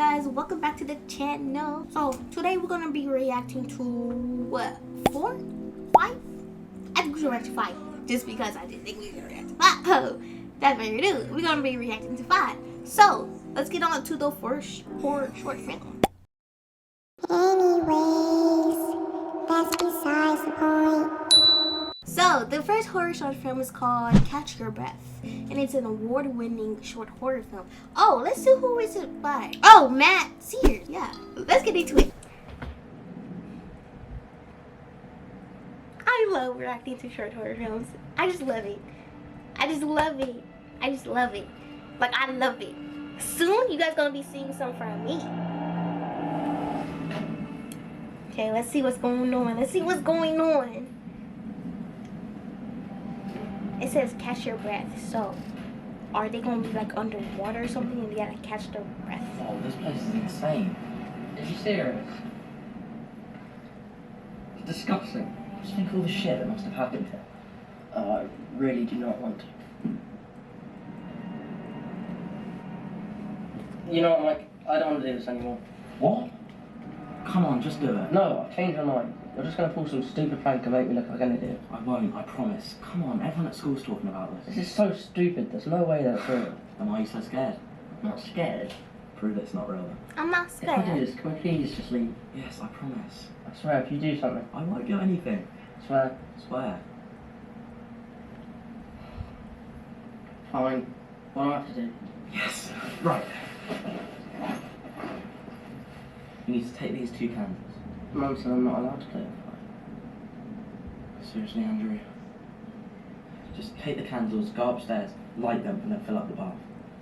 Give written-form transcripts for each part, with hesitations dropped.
guys, welcome back to the channel. So today we're gonna be reacting to what, 4? 5? I think we should react to 5 just because I didn't think we were gonna react to 5. Oh, that's what we're gonna do. We're gonna be reacting to 5. So let's get on to the first horror short film. Anyways, that's besides the point. So the first horror short film is called Catch Your Breath, and it's an award-winning short horror film. Oh, let's see who is it by. Oh, Matt Sears. Yeah, let's get into it. I love reacting to short horror films. I just love it. I just love it. I just love it. Like, I love it. Soon, you guys gonna be seeing some from me. Okay, let's see what's going on. Let's see what's going on. It says catch your breath. So, are they gonna be like underwater or something and you gotta catch their breath? Oh, this place is insane. Is you serious? It's disgusting. Just think of all the shit that must have happened here. I really do not want to. You know what, Mike? I don't want to do this anymore. What? Come on, just do it. No, I've changed my mind. You're just going to pull some stupid prank and make me look like an idiot. I won't, I promise. Come on, everyone at school's talking about this. This is so stupid. There's no way that's real. Then why are you so scared? I'm not scared. Prove it's not real then. I'm not If I do scared. this, can we please just leave? Yes, I promise. I swear, if you do something. I won't do anything. I swear. Swear. Fine. What do I have to do? Yes. Right. You need to take these 2 candles. Mum said I'm not allowed to play with fire. Seriously, Andrew? Just take the candles, go upstairs, light them, and then fill up the bath.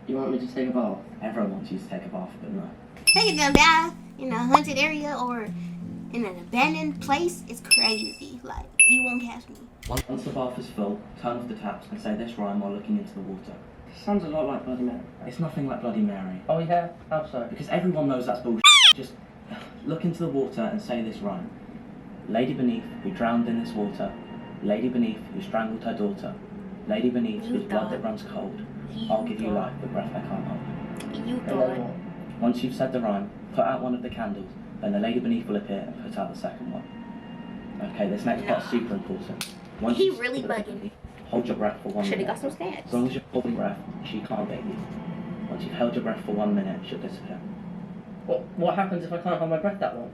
You want me to take a bath? Everyone wants you to take a bath, but no. Taking a bath in a haunted area or in an abandoned place is crazy. Like, you won't catch me. Once the bath is full, turn off the taps and say this rhyme while looking into the water. Sounds a lot like Bloody Mary. It's nothing like Bloody Mary. Oh yeah? How so? Because everyone knows that's bullshit. Just look into the water and say this rhyme. Lady beneath who drowned in this water. Lady beneath who strangled her daughter. Lady beneath whose blood that runs cold. I'll give you life, but breath I can't hold. You And then thought. what? Once you've said the rhyme, put out one of the candles, then the lady beneath will appear and put out the second one. Okay, this next part's super important. Once He you- really bugging. Hold your breath for 1 Should've minute. got some stats. As long as you're holding breath, she can't get you. Once you've held your breath for 1 minute, she'll disappear. What happens if I can't hold my breath that long?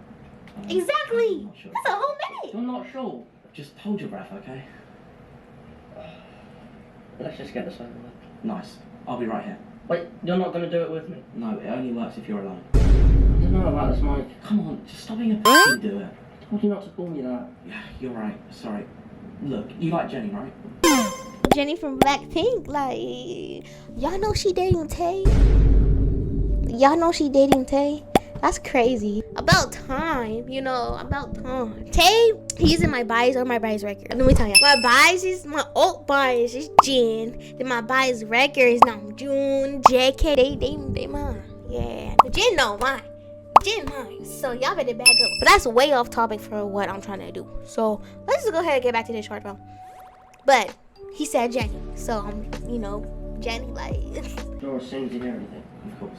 Exactly. I'm not sure. That's a whole minute. You're not sure. Just hold your breath, okay? Let's just get this over with. Nice. I'll be right here. Wait, you're not going to do it with me? No, it only works if you're alone. I don't know about this, Mike. Come on, just stop being a p*** and do it. I told you not to call me that. Yeah, you're right. Sorry. Look, you like Jenny, right? Jenny from Blackpink, like, y'all know she dating Tay? Y'all know she dating Tay? That's crazy. About time, you know, about time. Tay, he's in my bias or my bias record. Let me tell you. My bias is, my alt bias is Jin. Then my bias record is Namjoon, JK, they mine. Yeah. But Jin no mine. Jin mine. So y'all better back up. But that's way off topic for what I'm trying to do. So let's just go ahead and get back to this short film. But he said Jenny. So you know, Jenny like You're as soon as you hear anything. Of course.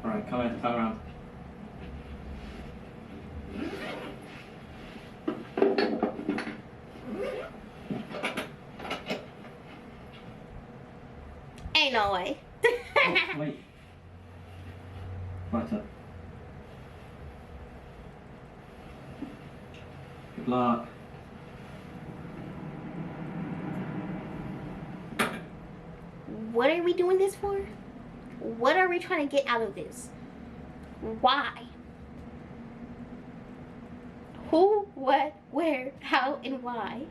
Alright, come here, turn around. ain't no way. Oh, wait. Right up. Good luck. What are we doing this for? What are we trying to get out of this? Why? Who, what, where, how, and why?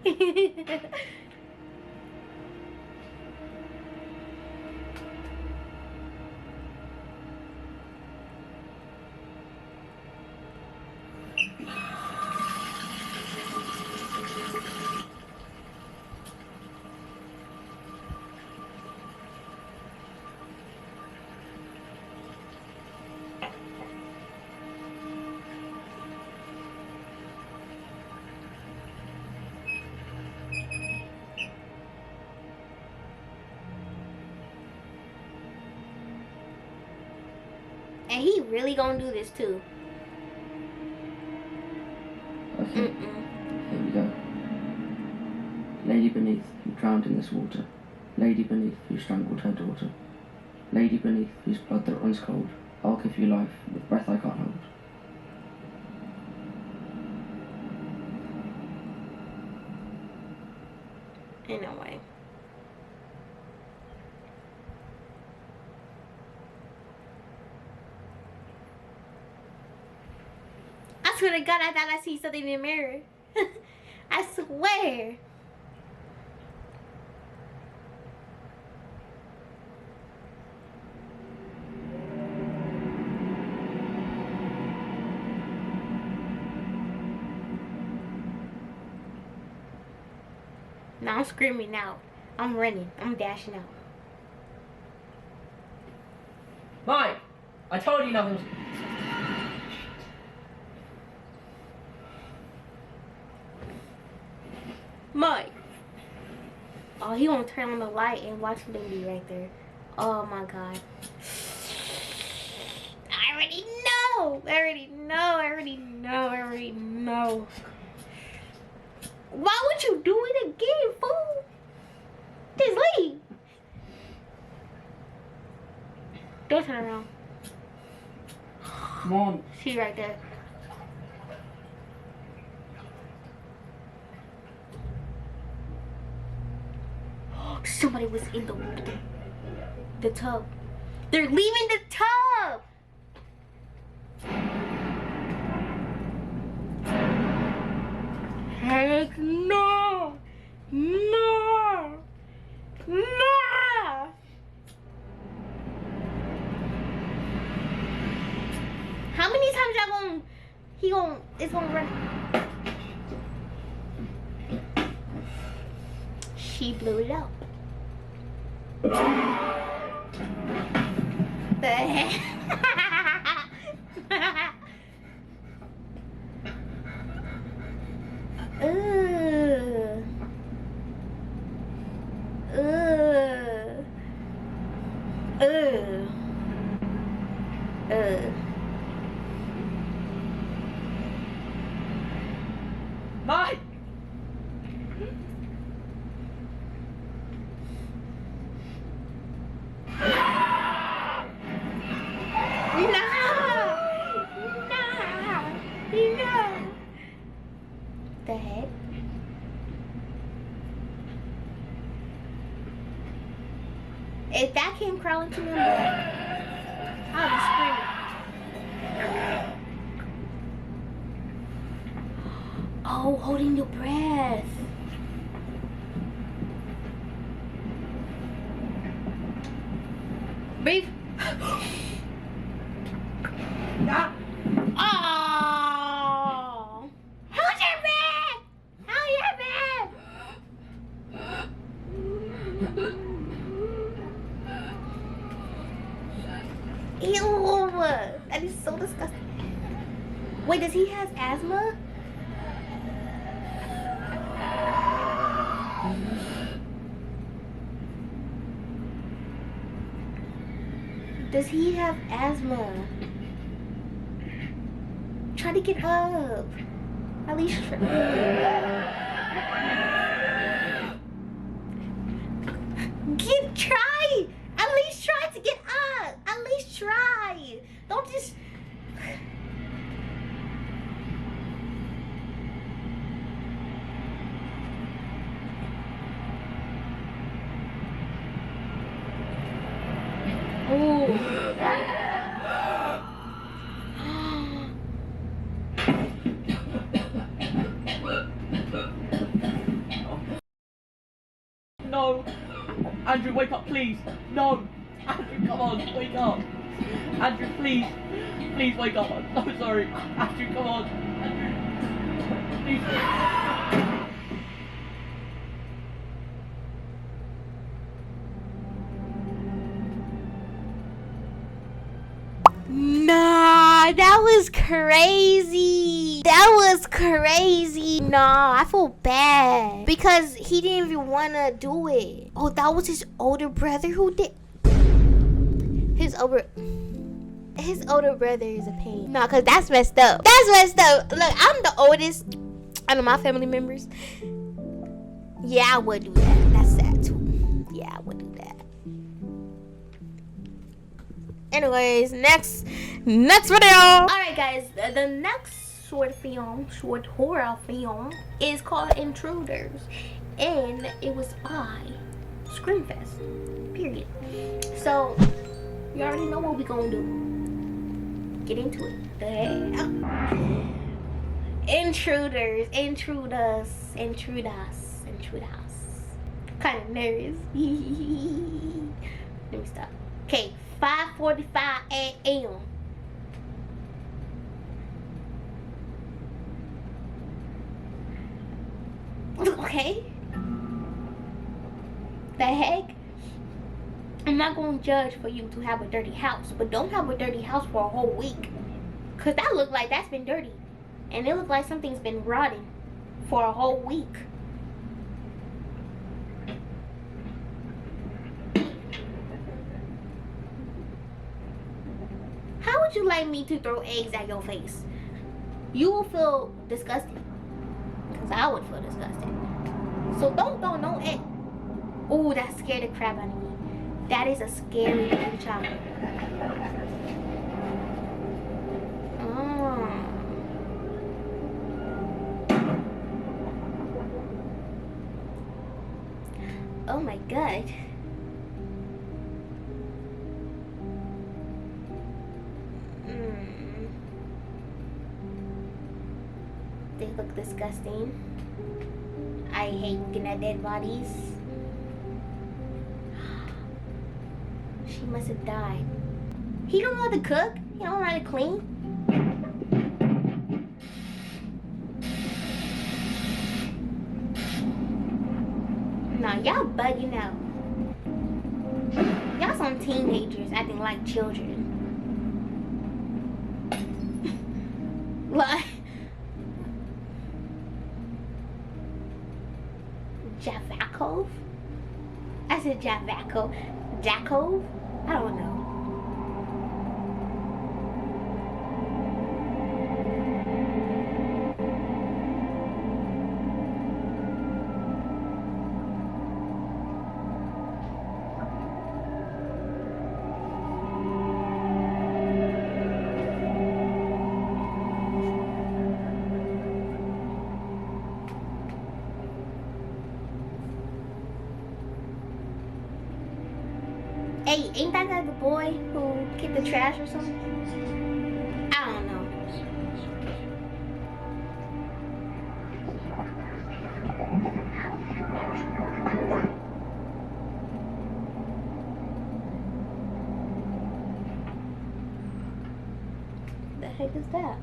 And he really gonna do this too. Okay. Here we go. Lady beneath who drowned in this water. Lady beneath who strangled her daughter. Lady beneath whose blood that runs cold. I'll give you life with breath I can't hold. In a way. I swear to God, I thought I see something in the mirror. I swear. Now I'm screaming out. I'm running. I'm dashing out. Mike! I told you nothing was... Mike. Oh, he gonna turn on the light and watch Lindy right there. Oh my God. I already know. I already know. I already know. I already know. Why would you do it again, fool? Just leave. Don't turn around. Come on. She's right there. Somebody was in the tub. They're leaving the tub. Heck no. No. No. How many times it's gonna run? She blew it out. The heck? Mike! The heck? If that came crawling to me, I'll be screaming. Oh, holding your breath. Breathe. Ah. Oh. Hold your breath. Hold your breath. Ew. That is so disgusting. Wait, does he have asthma? Does he have asthma? Try to get up. At least try. Try. At least try to get up. At least try. Don't just. Oh. No! Andrew, wake up, please! No! Andrew, come on, wake up! Andrew, please! Please wake up! I'm so sorry! Andrew, come on! Andrew! Please! Nah, that was crazy. That was crazy. Nah, I feel bad because he didn't even want to do it. Oh, that was his older brother who did. His older. His older brother is a pain. No, cause that's messed up. That's messed up. Look, I'm the oldest out of my family members. Yeah, I would do that. That's sad too. Yeah, I would do that. Anyways, next video. Alright guys, the next short horror film is called Intruders. And it was by Screamfest. Period. So you already know what we gonna do. Get into it. The hell? Intruders. Kind of nervous. Let me stop. Okay, 5:45 a.m. Okay. The heck? I'm not going to judge for you to have a dirty house, but don't have a dirty house for a whole week. Because that look like that's been dirty. And it look like something's been rotting for a whole week. How would you like me to throw eggs at your face? You will feel disgusted. Because I would feel disgusted. So don't throw no egg. Ooh, that scared the crap out of me. That is a scary little child. Oh my god. They look disgusting. I hate looking at dead bodies. She must have died. He don't know how to cook. He don't know how to clean. Nah, y'all bugging out. Y'all some teenagers acting like children. Like Javakov? I said Javakov. Jakov? I don't know. Hey, ain't that the boy who kicked the trash or something? I don't know. The heck is that?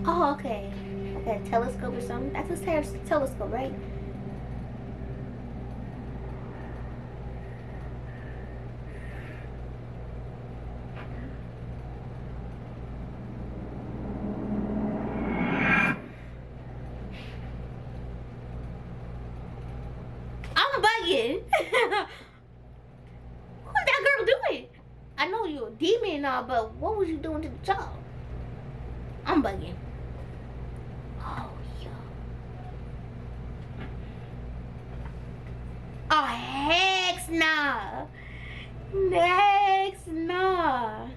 Oh, okay. Okay, a telescope or something. That's a telescope, right? I'm bugging. What's that girl doing? I know you're a demon and all, but what was you doing to the child? I'm bugging. Oh, yeah. Oh, heck nah. Heck nah.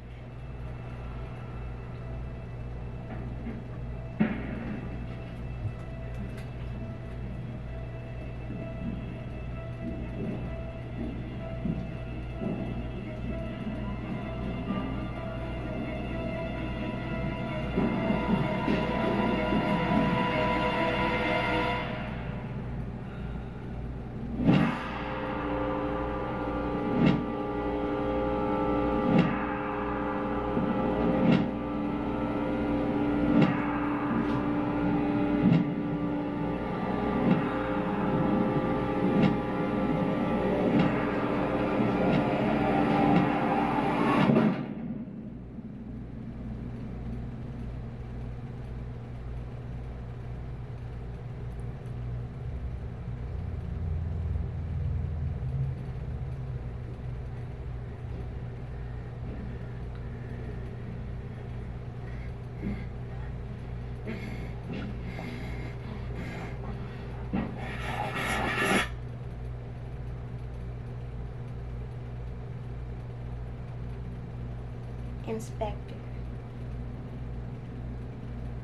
inspector.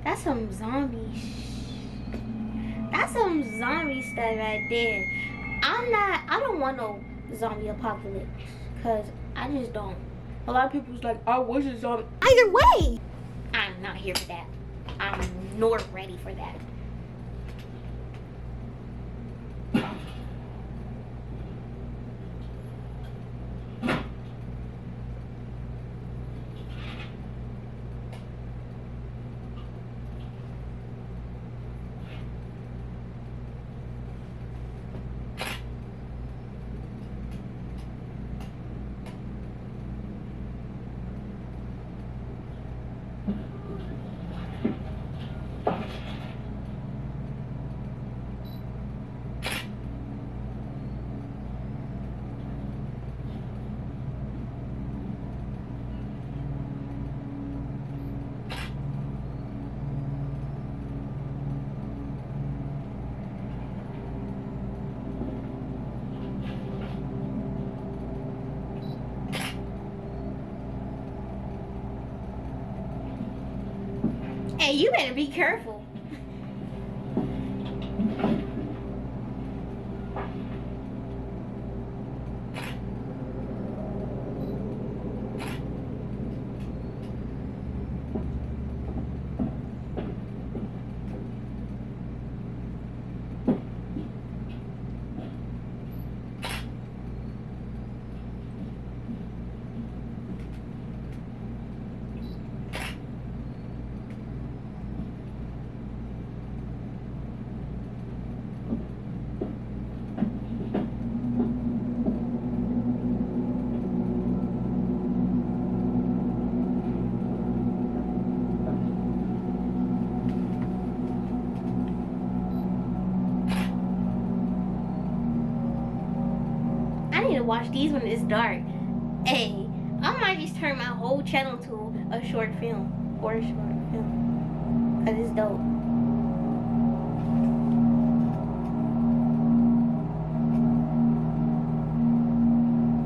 That's some zombie That's some zombie stuff right there. I don't want no zombie apocalypse. Cause I just don't. A lot of people's like, I wish a zombie. Either way, I'm not here for that. I'm nor ready for that. Hey, you better be careful. I need to watch these when it's dark. Hey, I might just turn my whole channel to a short film or a short film. Cause it's dope.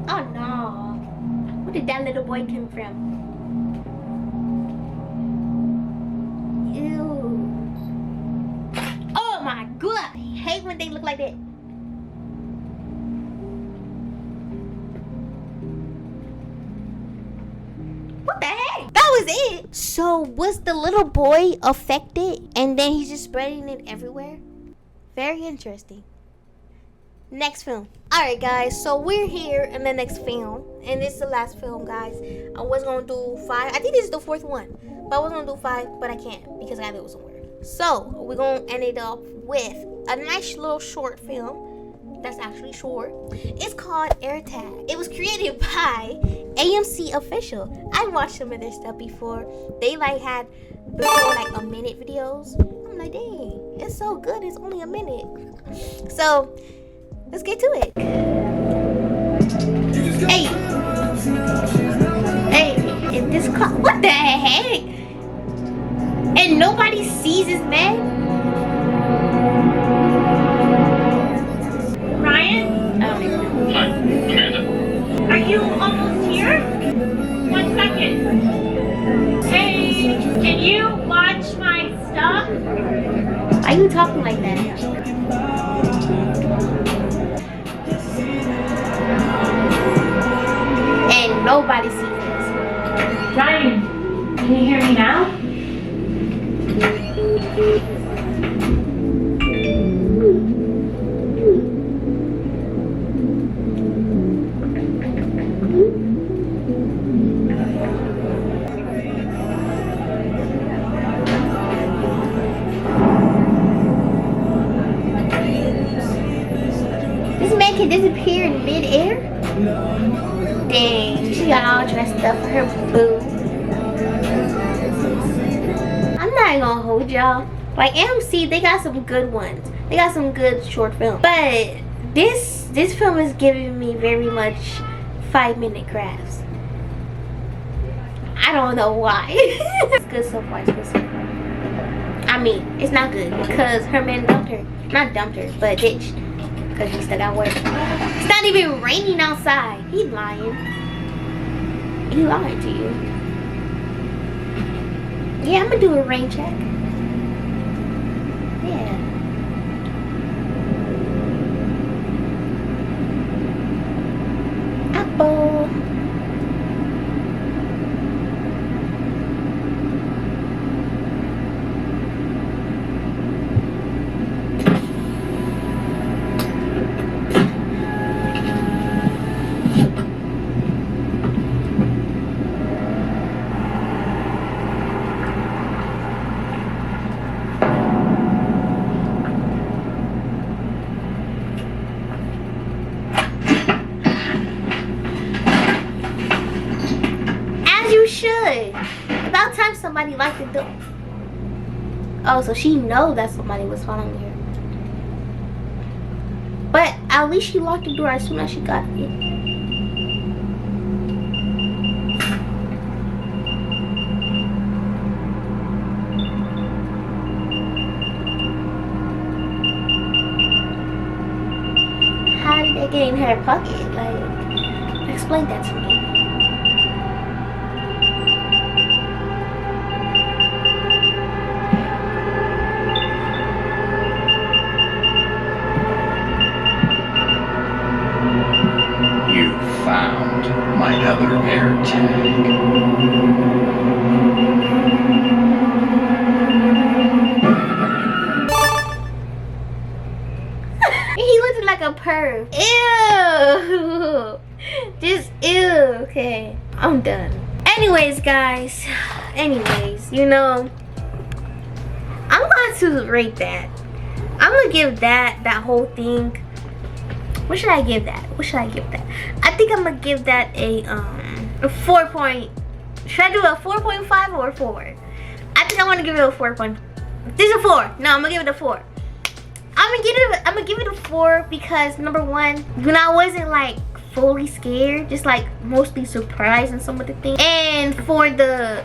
Oh no. Where did that little boy come from? Ew. Oh my god. I hate when they look like that. What the heck? That was it. So was the little boy affected and then he's just spreading it everywhere? Very interesting. Next film. Alright guys, so we're here in the next film. And this is the last film, guys. I was gonna do 5. I think this is the 4th one. But I was gonna do 5, but I can't because I gotta go somewhere. So we're gonna end it up with a nice little short film. That's actually short. It's called AirTag. It was created by AMC Official. I watched some of their stuff before. They like had before like a minute videos. I'm like, dang, it's so good. It's only a minute. So let's get to it. Hey, hey, in this car, what the heck? And nobody sees this man. Ryan? Hi, Amanda. Are you almost here? 1 second. Hey, can you watch my stuff? Why are you talking like that? And nobody sees this. Ryan, can you hear me now? Can disappear in mid-air? Dang, she got all dressed up for her boo. I'm not gonna hold y'all. Like AMC, they got some good ones. They got some good short films. But this film is giving me very much 5-minute crafts. I don't know why. It's good so far. It's good so far. I mean, it's not good because her man dumped her. Not dumped her, but ditched. Because he still got work. It's not even raining outside. He's lying. He lied to you. Yeah, I'm gonna do a rain check. Yeah. Apple. Should. About time somebody locked the door. Oh, so she know that somebody was following her. But at least she locked the door as soon as she got it. How did they get in her pocket? Like, explain that to me. Found my other AirTag. He looked like a perv. Ew. Just ew. Okay, I'm done. Anyways, guys. You know, I'm going to rate that. I'm gonna give that whole thing. What should I give that? I think I'm gonna give that a 4 point. Should I do a 4.5 or a 4? I think I want to give it a 4 point. This is a 4. No, I'm gonna give it a 4. I'm gonna give it a 4 because number one, when I wasn't like fully scared, just like mostly surprised in some of the things, and for the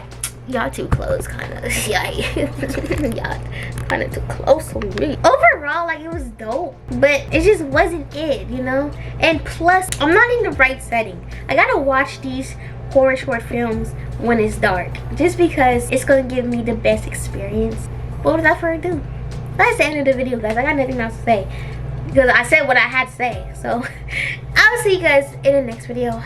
y'all too close, kind of. Yeah, y'all kind of too close for me. Overall, like, it was dope, but it just wasn't it, you know. And plus, I'm not in the right setting. I gotta watch these horror short films when it's dark, just because it's gonna give me the best experience. But without further ado, that's the end of the video, guys. I got nothing else to say because I said what I had to say. So I'll see you guys in the next video.